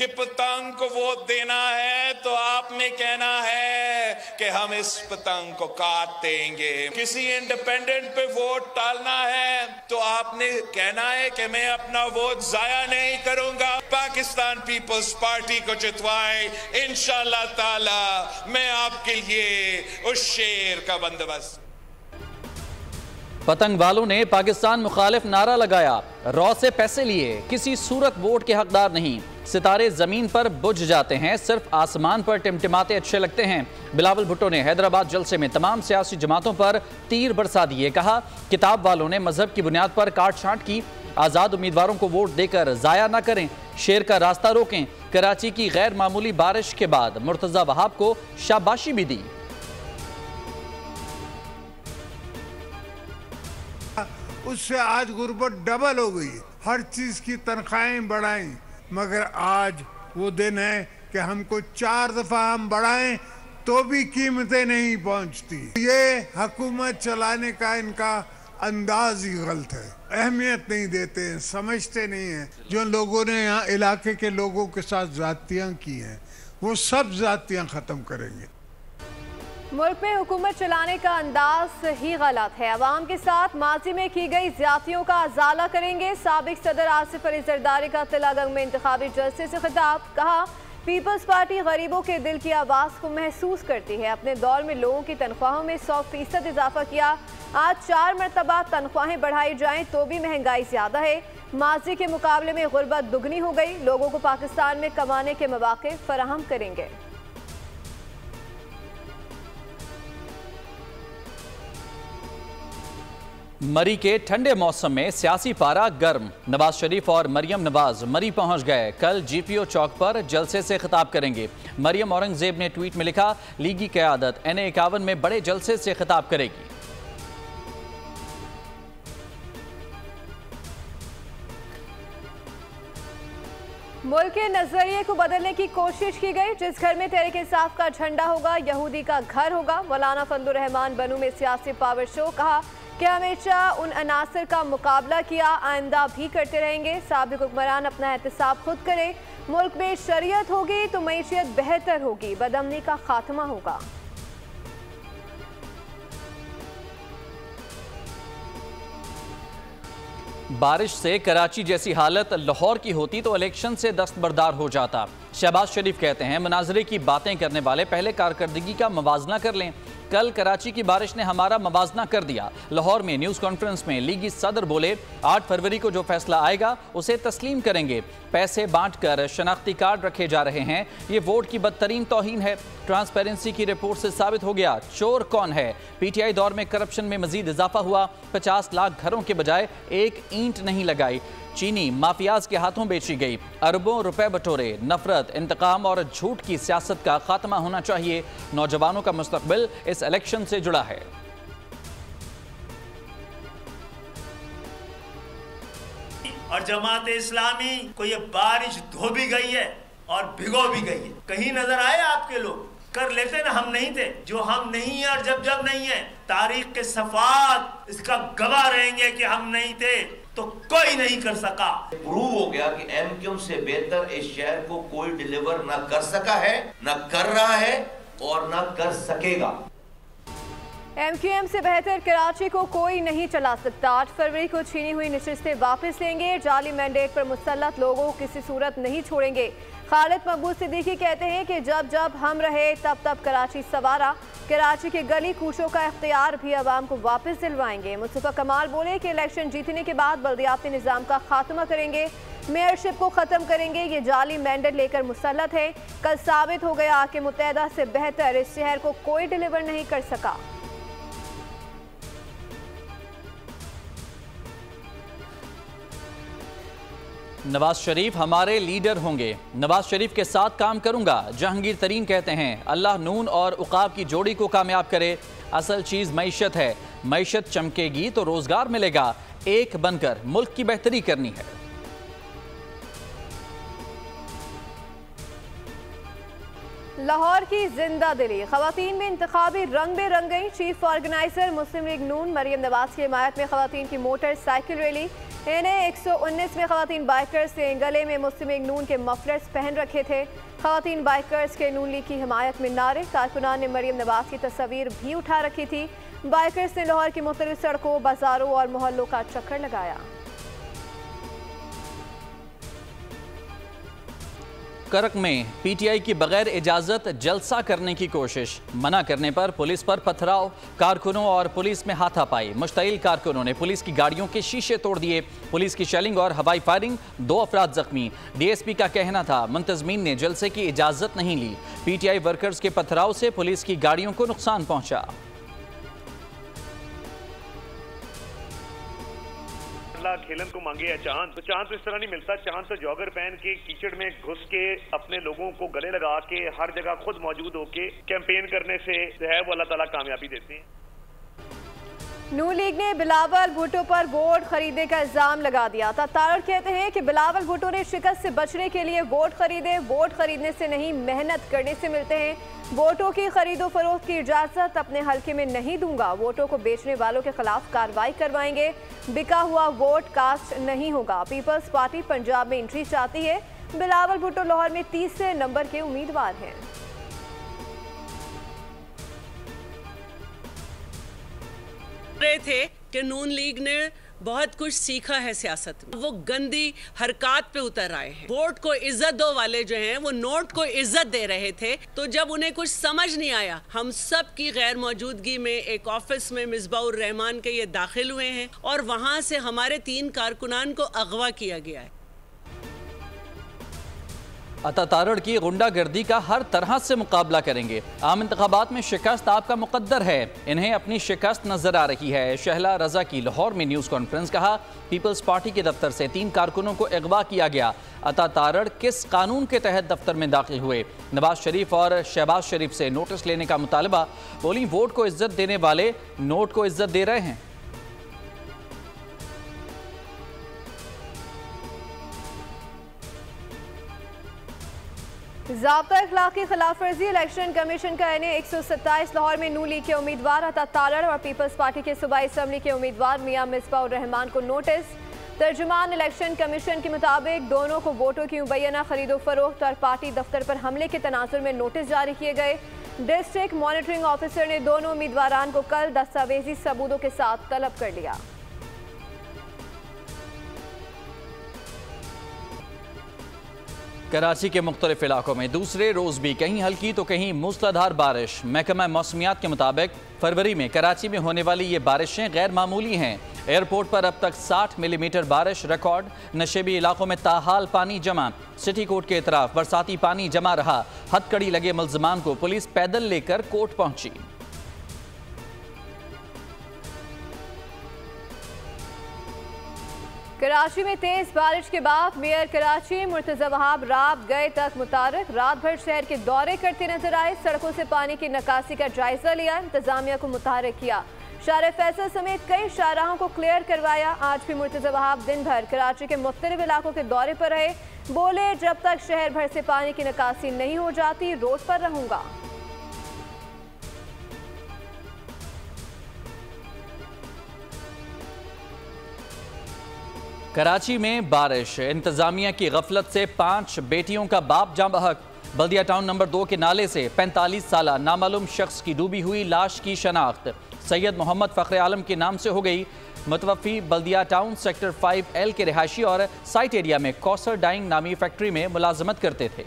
कि पतंग को वोट देना है तो आपने कहना है कि हम इस पतंग को काट देंगे। किसी इंडिपेंडेंट पे वोट डालना है तो आपने कहना है कि मैं अपना वोट जाया नहीं करूंगा, पाकिस्तान पीपल्स पार्टी को जितवाएं, इंशाअल्लाह ताला मैं आपके लिए उस शेर का बंदोबस्त। पतंग वालों ने पाकिस्तान मुखालिफ नारा लगाया, रॉ से पैसे लिए, किसी सूरत वोट के हकदार नहीं। सितारे जमीन पर बुझ जाते हैं, सिर्फ आसमान पर टिमटिमाते अच्छे लगते हैं। बिलावल भुट्टो ने हैदराबाद जलसे में तमाम सियासी जमातों पर तीर बरसा दिए। कहा, किताब वालों ने मजहब की बुनियाद पर काट छांट की, आज़ाद उम्मीदवारों को वोट देकर जाया न करें, शेर का रास्ता रोकें। कराची की गैर मामूली बारिश के बाद मुर्तजा वहाब को शाबाशी भी दी। उससे आज गुर्बत डबल हो गई, हर चीज की तनख्वाहें बढ़ाई, मगर आज वो दिन है कि हमको 4 दफा हम बढ़ाएं तो भी कीमतें नहीं पहुंचती। ये हुकूमत चलाने का इनका अंदाज ही गलत है, अहमियत नहीं देते हैं, समझते नहीं हैं। जो लोगों ने यहाँ इलाके के लोगों के साथ जातियाँ की हैं वो सब जातियाँ खत्म करेंगे। मुल्क में हुकूमत चलाने का अंदाज ही गलत है, अवाम के साथ माजी में की गई ज्यादतियों का अजाला करेंगे। साबिक सदर आसिफ अली जरदारी का तिलागंज में इंतखाबी जलसे से खिताब। कहा, पीपल्स पार्टी गरीबों के दिल की आवाज़ को महसूस करती है। अपने दौर में लोगों की तनख्वाहों में 100% इजाफा किया। आज 4 मरतबा तनख्वाहें बढ़ाई जाएं तो भी महंगाई ज़्यादा है। माजी के मुकाबले में गुर्बत दुगनी हो गई। लोगों को पाकिस्तान में कमाने के मौके फराहम करेंगे। मरी के ठंडे मौसम में सियासी पारा गर्म। नवाज शरीफ और मरियम नवाज मरी पहुंच गए। कल GPO चौक पर जलसे से खिताब करेंगे। मरियम औरंगजेब ने ट्वीट में लिखा, लीगी क़यादत NA51 में बड़े जलसे से खिताब करेगी। मुल्क के नजरिए को बदलने की कोशिश की गई। जिस घर में तहरीक इंसाफ का झंडा होगा यहूदी का घर होगा। मौलाना फजलुर रहमान बनू में सियासी पावर शो। कहा कि हमेशा उन अनासर का मुकाबला किया, आइंदा भी करते रहेंगे। साबिक हुक्मरान अपना एहतसाब खुद करे। मुल्क में शरीयत होगी तो मईशियत बेहतर होगी, बदअमनी का खात्मा होगा। बारिश से कराची जैसी हालत लाहौर की होती तो इलेक्शन से दस्तबरदार हो जाता। शहबाज शरीफ कहते हैं, मुनाजरे की बातें करने वाले पहले कारकर्दगी का मवाजना कर लें। कल कराची की बारिश ने हमारा मवाजना कर दिया। लाहौर में न्यूज़ कॉन्फ्रेंस में लीगी सदर बोले, 8 फरवरी को जो फैसला आएगा उसे तस्लीम करेंगे। पैसे बांटकर शनाख्ती कार्ड रखे जा रहे हैं, ये वोट की बदतरीन तौहीन है। ट्रांसपेरेंसी की रिपोर्ट से साबित हो गया चोर कौन है। PTI दौर में करप्शन में मजीद इजाफा हुआ। 50 लाख घरों के बजाय एक ईंट नहीं लगाई। चीनी माफियाज के हाथों बेची गई। अरबों रुपए बटोरे। नफरत, इंतकाम और झूठ की सियासत का खात्मा होना चाहिए। नौजवानों का मुस्तकबिल इस इलेक्शन से जुड़ा है। और जमात इस्लामी को ये बारिश धो भी गई है और भिगो भी गई है। कहीं नजर आए आपके लोग? कर लेते ना, हम नहीं थे। जो हम नहीं है और जब नहीं है, तारीख के सफात इसका गवाह रहेंगे कि हम नहीं थे तो कोई नहीं कर सका। प्रूव हो गया कि MQM से बेहतर इस शहर को कोई डिलीवर ना कर सका है, ना कर रहा है और ना कर सकेगा। MQM से बेहतर कराची को कोई नहीं चला सकता। 8 फरवरी को छीनी हुई नशिस्तें वापस लेंगे। जाली मैंडेट पर मुसल्लत लोगों को किसी सूरत नहीं छोड़ेंगे। खालिद महबूब सिद्दीकी कहते हैं कि जब हम रहे तब कराची सवारा। कराची के गली कूचों का इख्तियार भी अवाम को वापस दिलवाएंगे। मुस्तफा कमाल बोले कि इलेक्शन जीतने के बाद बल्दियाती निज़ाम का खात्मा करेंगे, मेयरशिप को ख़त्म करेंगे। ये जाली मैंडेट लेकर मुसल्लत है। कल साबित हो गया कि मुत्तहदा से बेहतर इस शहर को कोई डिलीवर नहीं कर सका। नवाज शरीफ हमारे लीडर होंगे, नवाज शरीफ के साथ काम करूंगा। जहांगीर तरीन कहते हैं, अल्लाह नून और उकाब की जोड़ी को कामयाब करे। असल चीज़ मईशत है, मईशत चमकेगी तो रोजगार मिलेगा। एक बनकर मुल्क की बेहतरी करनी है। लाहौर की जिंदा दिली, खवातीन में इंतखाबी रंग में रंग गई। चीफ ऑर्गेनाइजर मुस्लिम लीग नून मरियम नवाज की हिमायत में खवातीन की मोटरसाइकिल रैली। इन्हें 119 में खवातीन बाइकर्स ने गले में मुस्लिम लीग नून के मफलर्स पहन रखे थे। खवातीन बाइकर्स के नून लीग की हिमायत में नारे, कारकुनान ने मरियम नवाज की तस्वीर भी उठा रखी थी। बाइकर्स ने लाहौर की मुख्तलिफ सड़कों, बाजारों और मोहल्लों का चक्कर लगाया। करक में पीटीआई की बगैर इजाजत जलसा करने की कोशिश, मना करने पर पुलिस पर पथराव, कारकुनों और पुलिस में हाथापाई। मुश्तइल कारकुनों ने पुलिस की गाड़ियों के शीशे तोड़ दिए। पुलिस की शेलिंग और हवाई फायरिंग, 2 अफराद जख्मी। डीएसपी का कहना था मुंतजमीन ने जलसे की इजाजत नहीं ली। पीटीआई वर्कर्स के पथराव से पुलिस की गाड़ियों को नुकसान पहुंचा। खेलन को मांगे या चांद, तो चांद तो इस तरह नहीं मिलता। चांद तो जॉगर पहन के कीचड़ में घुस के अपने लोगों को गले लगा के हर जगह खुद मौजूद होके कैंपेन करने से जो है वो अल्लाह ताला कामयाबी देते हैं। नून लीग ने बिलावल भुट्टो पर वोट खरीदने का इल्जाम लगा दिया था। तारड़ कहते हैं कि बिलावल भुट्टो ने शिकस्त से बचने के लिए वोट खरीदे। वोट खरीदने से नहीं, मेहनत करने से मिलते हैं। वोटों की खरीदो फरोख्त की इजाजत अपने हल्के में नहीं दूंगा। वोटों को बेचने वालों के खिलाफ कार्रवाई करवाएंगे। बिका हुआ वोट कास्ट नहीं होगा। पीपल्स पार्टी पंजाब में एंट्री चाहती है। बिलावल भुट्टो लाहौर में तीसरे नंबर के उम्मीदवार हैं। रहे थे कि नून लीग ने बहुत कुछ सीखा है सियासत में, वो गंदी हरकत पे उतर आए हैं। वोट को इज्जत दो वाले जो हैं वो नोट को इज्जत दे रहे थे, तो जब उन्हें कुछ समझ नहीं आया, हम सब की गैर मौजूदगी में एक ऑफिस में मिसबाउर रहमान के ये दाखिल हुए हैं और वहां से हमारे 3 कारकुनान को अगवा किया गया है। अता तारड़ की गुंडागर्दी का हर तरह से मुकाबला करेंगे। आम इंतखाबात में शिकस्त आपका मुकद्दर है, इन्हें अपनी शिकस्त नजर आ रही है। शहला रजा की लाहौर में न्यूज़ कॉन्फ्रेंस। कहा पीपल्स पार्टी के दफ्तर से 3 कारकुनों को अगवा किया गया। अता तारड़ किस कानून के तहत दफ्तर में दाखिल हुए? नवाज शरीफ और शहबाज शरीफ से नोटिस लेने का मुतालबा। बोली वोट को इज्जत देने वाले नोट को इज्जत दे रहे हैं। ज़ाब्ता इखलाक की खिलाफ वर्जी, इलेक्शन कमीशन का एनए 127। लाहौर में नून लीग के उम्मीदवार अता तारड़ और पीपल्स पार्टी के सूबाई असम्बली के उम्मीदवार मियां मिसबाउर रहमान को नोटिस। तर्जुमान इलेक्शन कमीशन के मुताबिक दोनों को वोटों की मुबैना खरीदो फरोख्त और पार्टी दफ्तर पर हमले के तनाजुर में नोटिस जारी किए गए। डिस्ट्रिक्ट मॉनिटरिंग ऑफिसर ने दोनों उम्मीदवारान को कल दस्तावेजी सबूतों के साथ तलब कर लिया। कराची के मुख्तलिफ इलाकों में दूसरे रोज भी कहीं हल्की तो कहीं मूसलाधार बारिश। महकमा मौसमियात के मुताबिक फरवरी में कराची में होने वाली ये बारिशें गैर मामूली हैं। एयरपोर्ट पर अब तक 60 मिलीमीटर बारिश रिकॉर्ड। नशेबी इलाकों में ताहाल पानी जमा। सिटी कोर्ट के इतराफ बरसाती पानी जमा रहा। हथकड़ी लगे मुल्जमान को पुलिस पैदल लेकर कोर्ट पहुंची। कराची में तेज बारिश के बाद मेयर कराची मुर्तजा वहाब रात गए तक मुतारक। रात भर शहर के दौरे करते नजर आए। सड़कों से पानी की निकासी का जायजा लिया। इंतजामिया को मुतहरिक किया। शारे फैसल समेत कई शाहराहों को क्लियर करवाया। आज भी मुर्तजा वहाब दिन भर कराची के मुख्तलिफ इलाकों के दौरे पर रहे। बोले जब तक शहर भर से पानी की निकासी नहीं हो जाती रोड पर रहूंगा। कराची में बारिश, इंतजामिया की गफलत से 5 बेटियों का बाप जाँ बहक। बल्दिया टाउन नंबर 2 के नाले से 45 साला नामालूम शख्स की डूबी हुई लाश की शनाख्त सैयद मोहम्मद फ़ख्र आलम के नाम से हो गई। मुतवफ़ी बल्दिया टाउन सेक्टर 5L के रिहायशी और साइट एरिया में कौसर डाइंग नामी फैक्ट्री में मुलाजमत करते थे।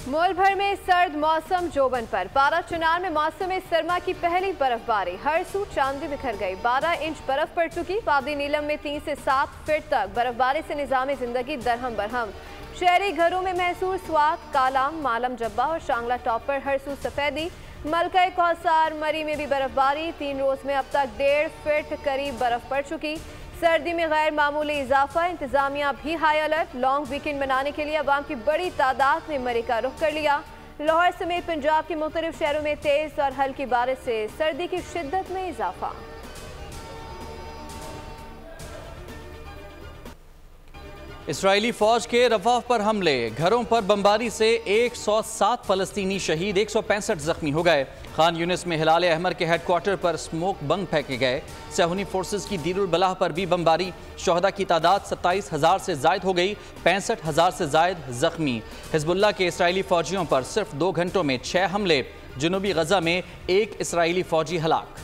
मुल्क भर में सर्द मौसम जोबन पर। पारा चुनार में मौसम सरमा की पहली बर्फबारी। हर सू चांदी बिखर गई। 12 इंच बर्फ पड़ चुकी। वादी नीलम में 3 से 7 फीट तक बर्फबारी से निजाम जिंदगी दरहम बरहम। शहरी घरों में महसूस स्वाद। कालाम, मालम जब्बा और शांगला टॉप पर हर सू सफेदी। मलका कौसार मरी में भी बर्फबारी। 3 रोज में अब तक 1.5 फीट करीब बर्फ पड़ चुकी। सर्दी में गैर मामूली इजाफा। इंतजामिया भी हाई अलर्ट। लॉन्ग वीकेंड मनाने के लिए अवाम की बड़ी तादाद ने मरी का रुख कर लिया। लाहौर समेत पंजाब के मुख्तलिफ शहरों में तेज और हल्की बारिश से सर्दी की शिद्दत में इजाफा। इसराइली फौज के रफाह पर हमले, घरों पर बमबारी से 107 फलस्तीनी शहीद, 165 जख्मी हो गए। खान यूनिस में हिलाल अहमर के हेडक्वार्टर पर स्मोक बम फेंके गए। सहूनी फोर्सेस की दीरुल बलाह पर भी बमबारी, शोहदा की तादाद 27,000 से जायद हो गई, 65,000 से जायद जख्मी। हिजबुल्लाह के इसराइली फौजियों पर सिर्फ 2 घंटों में 6 हमले, जनूबी गजा में 1 इसराइली फौजी हलाक।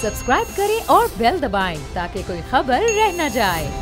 सब्सक्राइब करें और बेल दबाएं ताकि कोई खबर रह न जाए।